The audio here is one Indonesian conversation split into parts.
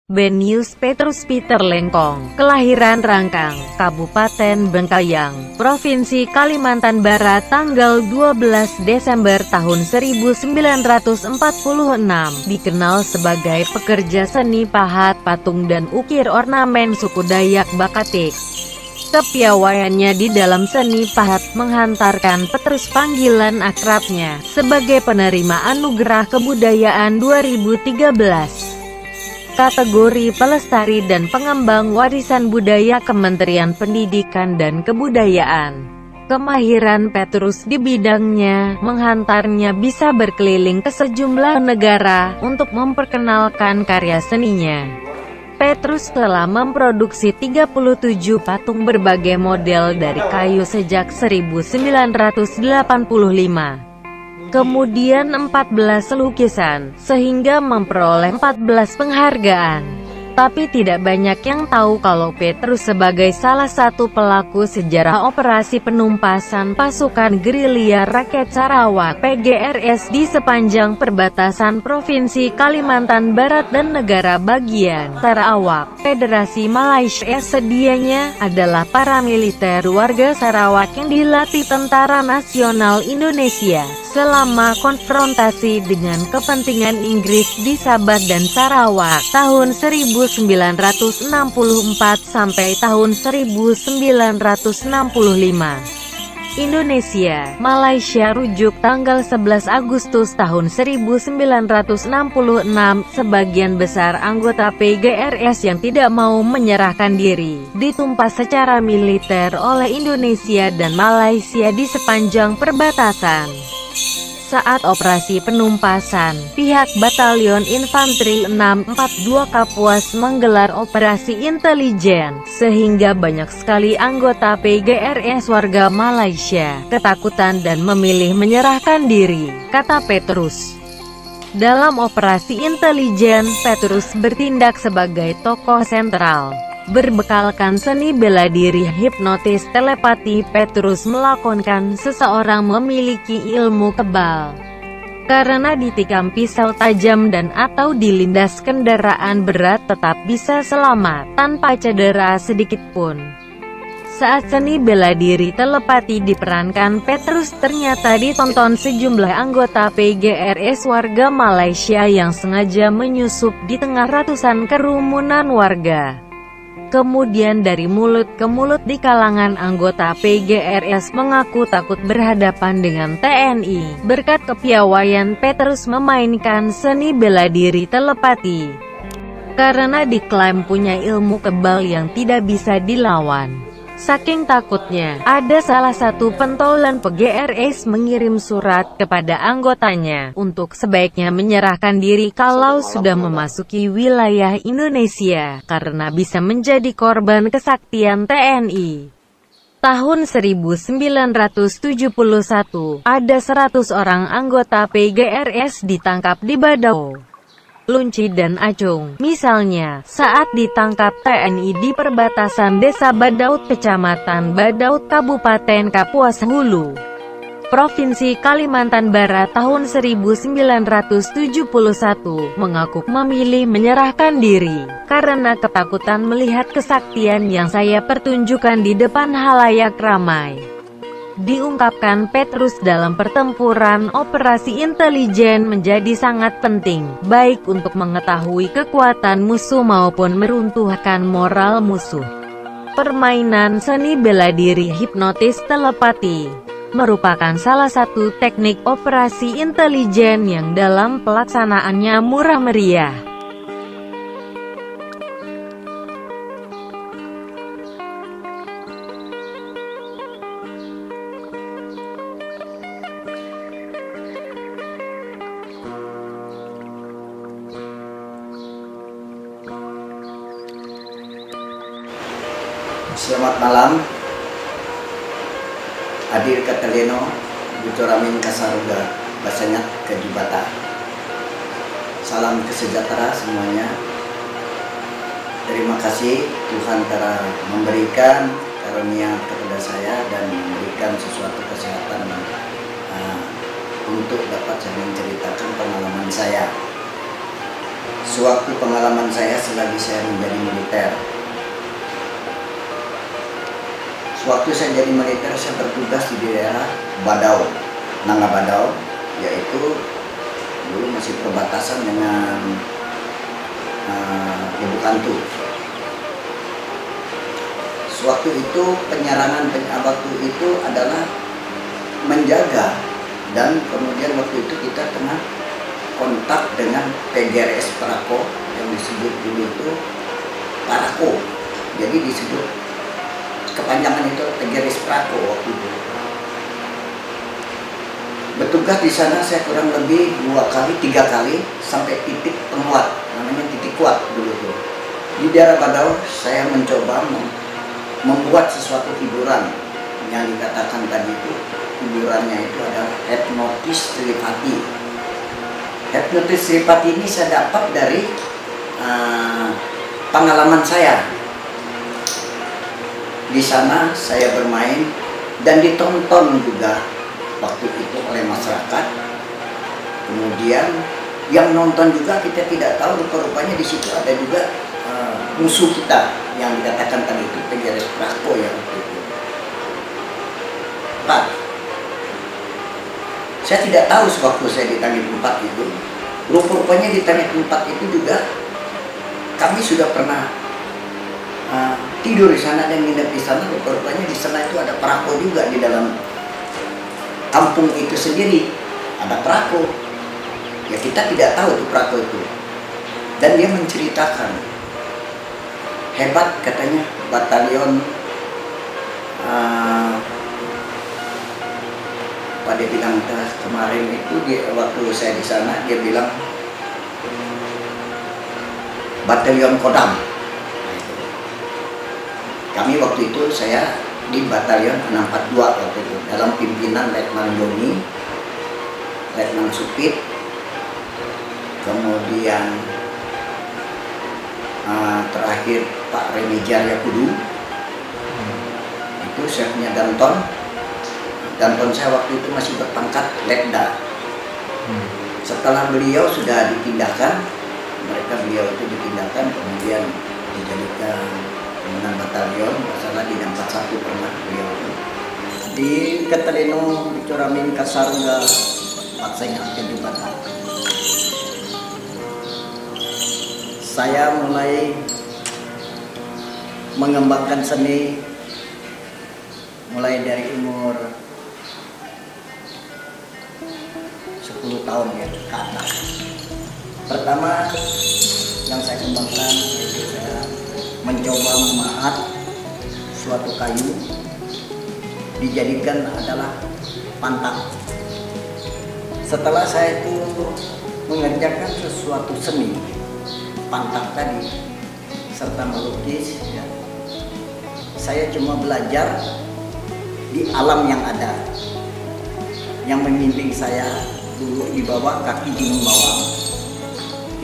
Benius Petrus Peter Lengkong, kelahiran Rangkang, Kabupaten Bengkayang, Provinsi Kalimantan Barat tanggal 12 Desember tahun 1946, dikenal sebagai pekerja seni pahat, patung dan ukir ornamen suku Dayak Bakatik. Kepiawaiannya di dalam seni pahat menghantarkan Petrus panggilan akrabnya sebagai penerima Anugerah Kebudayaan 2013. Kategori Pelestari dan Pengembang Warisan Budaya Kementerian Pendidikan dan Kebudayaan. Kemahiran Petrus di bidangnya menghantarnya bisa berkeliling ke sejumlah negara untuk memperkenalkan karya seninya. Petrus telah memproduksi 37 patung berbagai model dari kayu sejak 1985. Kemudian 14 lukisan, sehingga memperoleh 14 penghargaan. Tapi tidak banyak yang tahu kalau Petrus sebagai salah satu pelaku sejarah operasi penumpasan pasukan gerilya rakyat Sarawak (PGRS) di sepanjang perbatasan Provinsi Kalimantan Barat dan negara bagian Sarawak. Federasi Malaysia sedianya adalah paramiliter warga Sarawak yang dilatih Tentara Nasional Indonesia selama konfrontasi dengan kepentingan Inggris di Sabah dan Sarawak tahun 1964 sampai tahun 1965. Indonesia, Malaysia rujuk tanggal 11 Agustus tahun 1966. Sebagian besar anggota PGRS yang tidak mau menyerahkan diri ditumpas secara militer oleh Indonesia dan Malaysia di sepanjang perbatasan. Saat operasi penumpasan, pihak Batalion Infanteri 642 Kapuas menggelar operasi intelijen, sehingga banyak sekali anggota PGRS warga Malaysia ketakutan dan memilih menyerahkan diri, kata Petrus. Dalam operasi intelijen, Petrus bertindak sebagai tokoh sentral. Berbekalkan seni bela diri hipnotis telepati, Petrus melakonkan seseorang memiliki ilmu kebal. Karena ditikam pisau tajam dan atau dilindas kendaraan berat tetap bisa selamat, tanpa cedera sedikitpun. Saat seni bela diri telepati diperankan Petrus, ternyata ditonton sejumlah anggota PGRS warga Malaysia yang sengaja menyusup di tengah ratusan kerumunan warga. Kemudian dari mulut ke mulut di kalangan anggota PGRS mengaku takut berhadapan dengan TNI. Berkat kepiawaian Petrus memainkan seni bela diri telepati. Karena diklaim punya ilmu kebal yang tidak bisa dilawan. Saking takutnya, ada salah satu pentolan PGRS mengirim surat kepada anggotanya untuk sebaiknya menyerahkan diri kalau sudah memasuki wilayah Indonesia, karena bisa menjadi korban kesaktian TNI. Tahun 1971, ada 100 orang anggota PGRS ditangkap di Badau, Lunci dan Acung. Misalnya, saat ditangkap TNI di perbatasan Desa Badaut, Kecamatan Badaut, Kabupaten Kapuas Hulu, Provinsi Kalimantan Barat tahun 1971, mengaku memilih menyerahkan diri karena ketakutan melihat kesaktian yang saya pertunjukkan di depan halayak ramai. Diungkapkan Petrus, dalam pertempuran, operasi intelijen menjadi sangat penting, baik untuk mengetahui kekuatan musuh maupun meruntuhkan moral musuh. Permainan seni bela diri hipnotis telepati merupakan salah satu teknik operasi intelijen yang dalam pelaksanaannya murah meriah. Selamat malam, hadir ke Teleno, Bucoramin Kasaruga, bahasanya ke Jubata. Salam kesejahtera semuanya. Terima kasih Tuhan telah memberikan karunia kepada saya dan memberikan sesuatu kesehatan untuk dapat saya menceritakan pengalaman saya. sewaktu pengalaman saya selagi saya menjadi militer. Sewaktu saya jadi militer, saya bertugas di daerah Badau, Nangga Badau, yaitu dulu masih perbatasan dengan Lubuk Hantu. Sewaktu itu penyerangan waktu itu adalah menjaga, dan kemudian waktu itu kita tengah kontak dengan PGRS Parako yang disebut dulu itu Parako. Jadi disebut kepanjangan itu PGRS Parako waktu itu. Bertugas di sana saya kurang lebih 2 kali, 3 kali sampai titik penguat, namanya titik kuat dulu tuh. Di daerah Badau saya mencoba membuat sesuatu hiburan yang dikatakan tadi itu, hiburannya itu adalah hipnotis telepati. Hipnotis telepati ini saya dapat dari pengalaman saya. Di sana saya bermain dan ditonton juga waktu itu oleh masyarakat. Kemudian yang nonton juga kita tidak tahu, rupa-rupanya di situ ada juga musuh kita yang dikatakan tadi itu PGRS Parako yang waktu itu. Pak, saya tidak tahu sewaktu saya di Tanjung Tempat itu, rupa-rupanya di Tanjung Tempat itu juga kami sudah pernah tidur di sana dan nginep di sana. Rupa-rupanya di sana itu ada Parako juga, di dalam kampung itu sendiri ada Parako. Ya kita tidak tahu tuh Parako itu. Dan dia menceritakan, hebat katanya batalion pada bilang kemarin itu waktu saya di sana, dia bilang batalion Kodam. Kami waktu itu saya di batalion 642 waktu itu dalam pimpinan Letnan Joni, Letnan Supit, kemudian terakhir Pak Remijar Yakudu. Itu saya punya Danton. Danton saya waktu itu masih berpangkat Letda. Setelah beliau sudah dipindahkan, beliau itu dipindahkan, kemudian dijadikan komandan batalion, masalah di 41 pernah beliau. Di Ketelino, di Coramin, Kasarga, Paksenya, Kedubatan. Saya mulai mengembangkan seni mulai dari umur 10 tahun ya ke atas. Pertama yang saya kembangkan yaitu saya mencoba memahat suatu kayu dijadikan adalah pantak. Setelah saya itu mengerjakan sesuatu seni pantak tadi serta melukis ya, saya cuma belajar di alam yang ada. Yang membimbing saya dulu di bawah kaki Gunung Bawang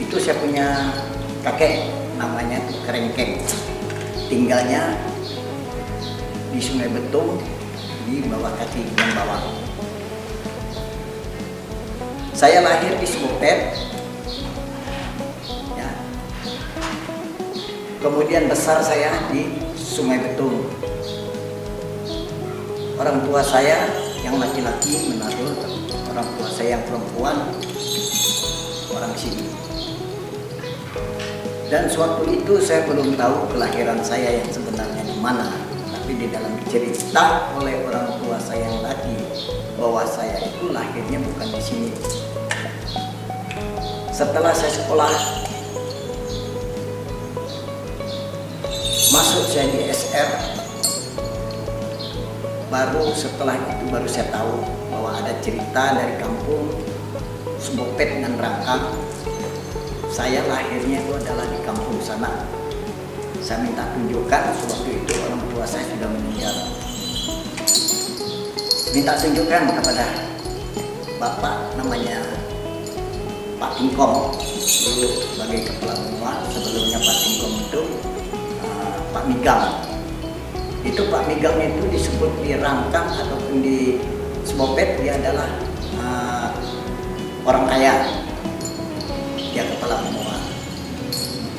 itu saya punya kakek namanya tuh Kerengkeng, tinggalnya di Sungai Betung di bawah kaki Gunung Bawang. Saya lahir di Sukopet ya. Kemudian besar saya di Sungai Betung. Orang tua saya yang laki-laki Manado, orang tua saya yang perempuan orang sini. Dan suatu itu saya belum tahu kelahiran saya yang sebenarnya di mana, tapi di dalam cerita oleh orang tua saya yang laki bahwa saya itu lahirnya bukan di sini. Setelah saya sekolah, masuk saya di SR, baru setelah itu baru saya tahu bahwa ada cerita dari kampung Sukopet dengan Rangkang. Saya lahirnya itu adalah di kampung sana. Saya minta tunjukkan, waktu itu orang tua saya sudah meninggal. Minta tunjukkan kepada bapak namanya Pak Tingkong, dulu sebagai kepala rumah. Sebelumnya Pak Tingkong itu Pak Migang. Itu Pak Migang itu disebut di Rangkang ataupun di Sukopet dia adalah orang kaya. Dia kepala semua.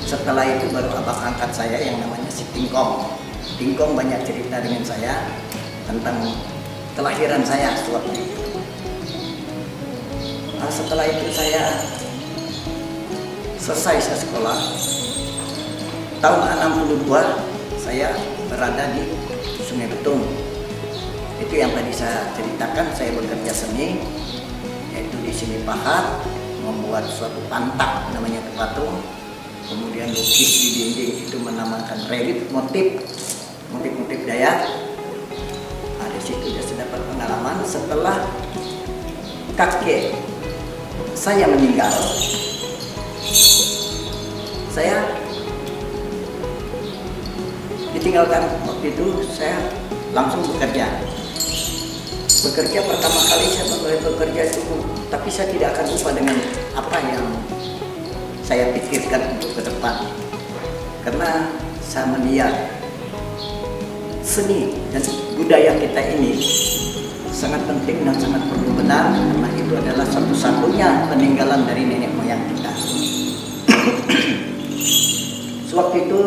Setelah itu baru abang angkat saya yang namanya si Tingkong. Tingkong banyak cerita dengan saya tentang kelahiran saya sewaktu itu. Nah, setelah itu saya selesai sekolah. Tahun 62 saya berada di Sungai Betung. Itu yang tadi saya ceritakan, saya bekerja seni, yaitu di sini pahat, membuat suatu pantak namanya patung, kemudian lukis di dinding itu menamakan relief motif Dayak. Nah, di situ saya dapat pengalaman. Setelah kakek saya meninggal, saya ditinggalkan. Waktu itu saya langsung bekerja pertama kali saya bekerja itu, tapi saya tidak akan lupa dengan apa yang saya pikirkan untuk ke depan, karena saya melihat seni dan budaya kita ini sangat penting dan sangat perlu benar, karena itu adalah satu-satunya peninggalan dari nenek moyang kita. Sewaktu itu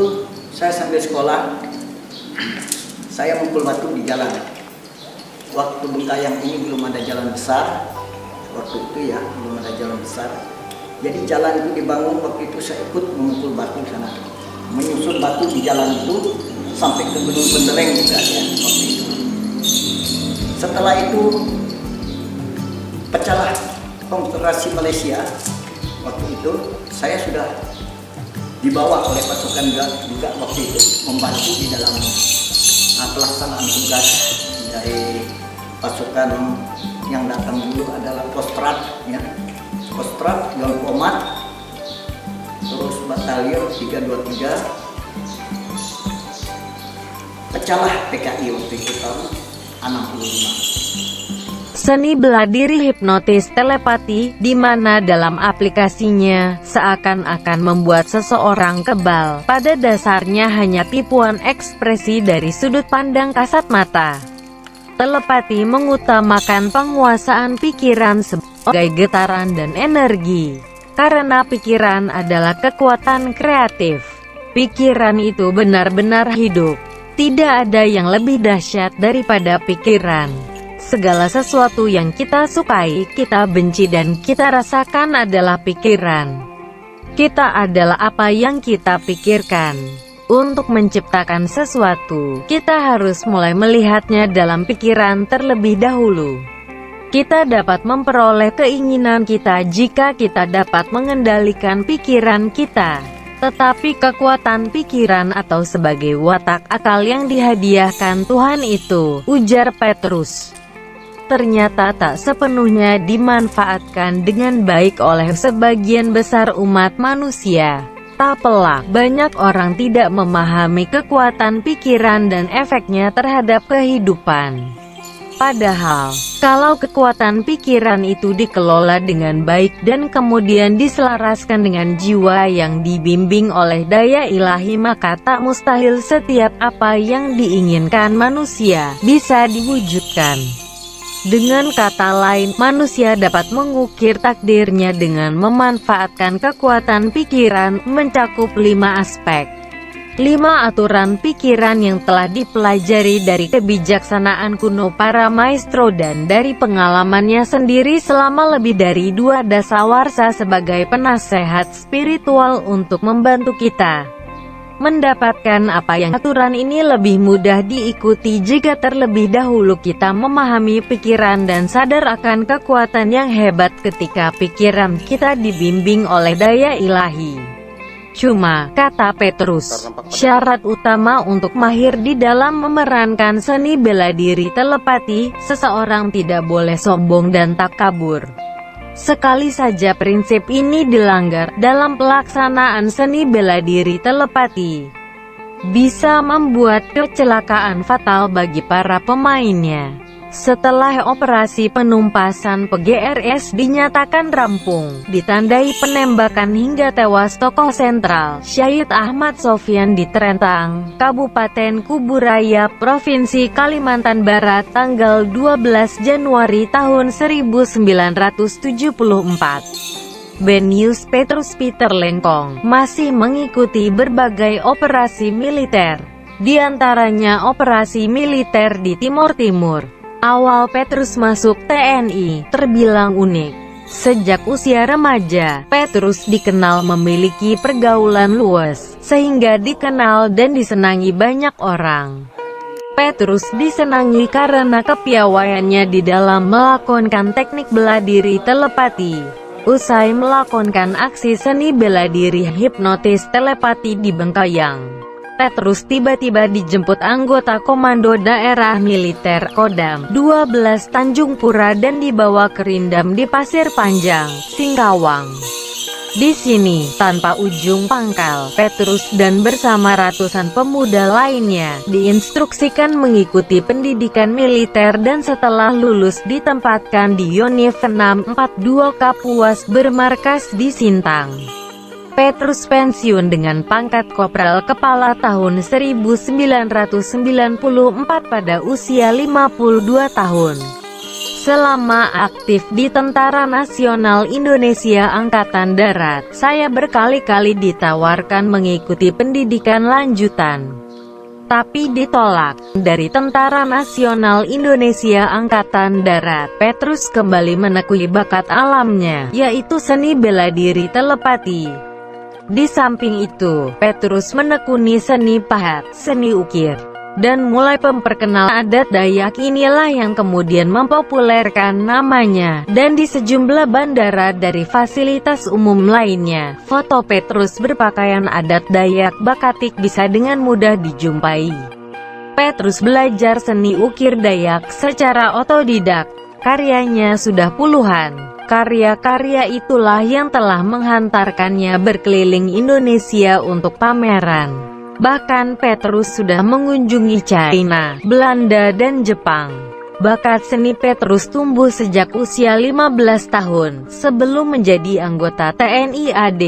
saya sambil sekolah, saya mukul batu di jalan. Waktu Bengkayang ini belum ada jalan besar, waktu itu ya belum ada jalan besar. Jadi jalan itu dibangun, waktu itu saya ikut memukul batu sana, menyusun batu di jalan itu sampai ke Gunung Pendereng juga ya waktu itu. Setelah itu pecahlah Konfederasi Malaysia. Waktu itu saya sudah dibawa oleh pasukan juga waktu itu membantu di dalam pelaksanaan tugas dari pasukan yang datang dulu adalah Kostrad ya, Kostrad, Yon Komat, terus Batalion 323. Pecahlah PKI waktu itu tahun 65. Seni bela diri hipnotis telepati, di mana dalam aplikasinya seakan-akan membuat seseorang kebal. Pada dasarnya hanya tipuan ekspresi dari sudut pandang kasat mata. Telepati mengutamakan penguasaan pikiran sebagai getaran dan energi. Karena pikiran adalah kekuatan kreatif. Pikiran itu benar-benar hidup. Tidak ada yang lebih dahsyat daripada pikiran. Segala sesuatu yang kita sukai, kita benci dan kita rasakan adalah pikiran. Kita adalah apa yang kita pikirkan. Untuk menciptakan sesuatu, kita harus mulai melihatnya dalam pikiran terlebih dahulu. Kita dapat memperoleh keinginan kita jika kita dapat mengendalikan pikiran kita. Tetapi kekuatan pikiran atau sebagai watak akal yang dihadiahkan Tuhan itu, ujar Petrus, ternyata tak sepenuhnya dimanfaatkan dengan baik oleh sebagian besar umat manusia. Tak pelak, banyak orang tidak memahami kekuatan pikiran dan efeknya terhadap kehidupan. Padahal, kalau kekuatan pikiran itu dikelola dengan baik dan kemudian diselaraskan dengan jiwa yang dibimbing oleh daya ilahi, maka tak mustahil setiap apa yang diinginkan manusia bisa diwujudkan. Dengan kata lain, manusia dapat mengukir takdirnya dengan memanfaatkan kekuatan pikiran, mencakup 5 aspek. 5 aturan pikiran yang telah dipelajari dari kebijaksanaan kuno para maestro dan dari pengalamannya sendiri selama lebih dari 2 dasawarsa sebagai penasehat spiritual untuk membantu kita mendapatkan apa yang aturan ini lebih mudah diikuti jika terlebih dahulu kita memahami pikiran dan sadar akan kekuatan yang hebat ketika pikiran kita dibimbing oleh daya ilahi. Cuma, kata Petrus, syarat utama untuk mahir di dalam memerankan seni bela diri telepati, seseorang tidak boleh sombong dan takabur. Sekali saja prinsip ini dilanggar dalam pelaksanaan seni bela diri telepati, bisa membuat kecelakaan fatal bagi para pemainnya. Setelah operasi penumpasan PGRS dinyatakan rampung, ditandai penembakan hingga tewas tokoh sentral, Syahid Ahmad Sofyan di Terentang, Kabupaten Kuburaya, Provinsi Kalimantan Barat, tanggal 12 Januari tahun 1974. Benius Petrus Peter Lengkong masih mengikuti berbagai operasi militer, di antaranya operasi militer di Timur Timur. Awal Petrus masuk TNI terbilang unik. Sejak usia remaja, Petrus dikenal memiliki pergaulan luas, sehingga dikenal dan disenangi banyak orang. Petrus disenangi karena kepiawaiannya di dalam melakukan teknik bela diri telepati. Usai melakukan aksi seni bela diri hipnotis telepati di Bengkayang, Petrus tiba-tiba dijemput anggota Komando Daerah Militer Kodam 12 Tanjung Pura dan dibawa ke Rindam di Pasir Panjang, Singkawang. Di sini, tanpa ujung pangkal, Petrus dan bersama ratusan pemuda lainnya diinstruksikan mengikuti pendidikan militer dan setelah lulus ditempatkan di Yonif 642 Kapuas bermarkas di Sintang. Petrus pensiun dengan pangkat Kopral Kepala tahun 1994 pada usia 52 tahun. Selama aktif di Tentara Nasional Indonesia Angkatan Darat, saya berkali-kali ditawarkan mengikuti pendidikan lanjutan, tapi ditolak. Dari Tentara Nasional Indonesia Angkatan Darat, Petrus kembali menekuni bakat alamnya, yaitu seni bela diri telepati. Di samping itu, Petrus menekuni seni pahat, seni ukir, dan mulai memperkenal adat Dayak. Inilah yang kemudian mempopulerkan namanya, dan di sejumlah bandara dari fasilitas umum lainnya, foto Petrus berpakaian adat Dayak Bakatik bisa dengan mudah dijumpai. Petrus belajar seni ukir Dayak secara otodidak. Karyanya sudah puluhan. Karya-karya itulah yang telah menghantarkannya berkeliling Indonesia untuk pameran. Bahkan Petrus sudah mengunjungi China, Belanda dan Jepang. Bakat seni Petrus tumbuh sejak usia 15 tahun, sebelum menjadi anggota TNI AD.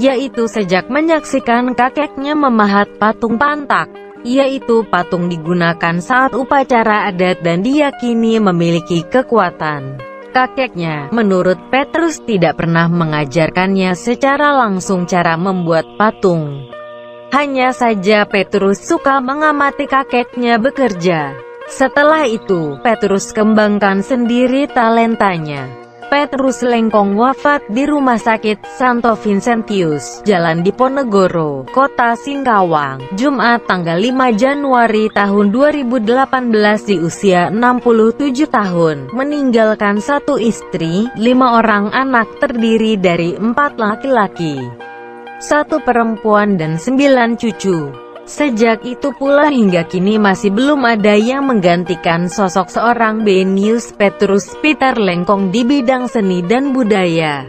Yaitu sejak menyaksikan kakeknya memahat patung pantak. Yaitu patung digunakan saat upacara adat dan diyakini memiliki kekuatan. Kakeknya, menurut Petrus, tidak pernah mengajarkannya secara langsung cara membuat patung. Hanya saja Petrus suka mengamati kakeknya bekerja. Setelah itu, Petrus kembangkan sendiri talentanya. Petrus Lengkong wafat di Rumah Sakit Santo Vincentius, Jalan Diponegoro, Kota Singkawang, Jumat tanggal 5 Januari tahun 2018 di usia 67 tahun, meninggalkan 1 istri, 5 orang anak terdiri dari 4 laki-laki, 1 perempuan dan 9 cucu. Sejak itu pula hingga kini masih belum ada yang menggantikan sosok seorang Benius Petrus Peter Lengkong di bidang seni dan budaya.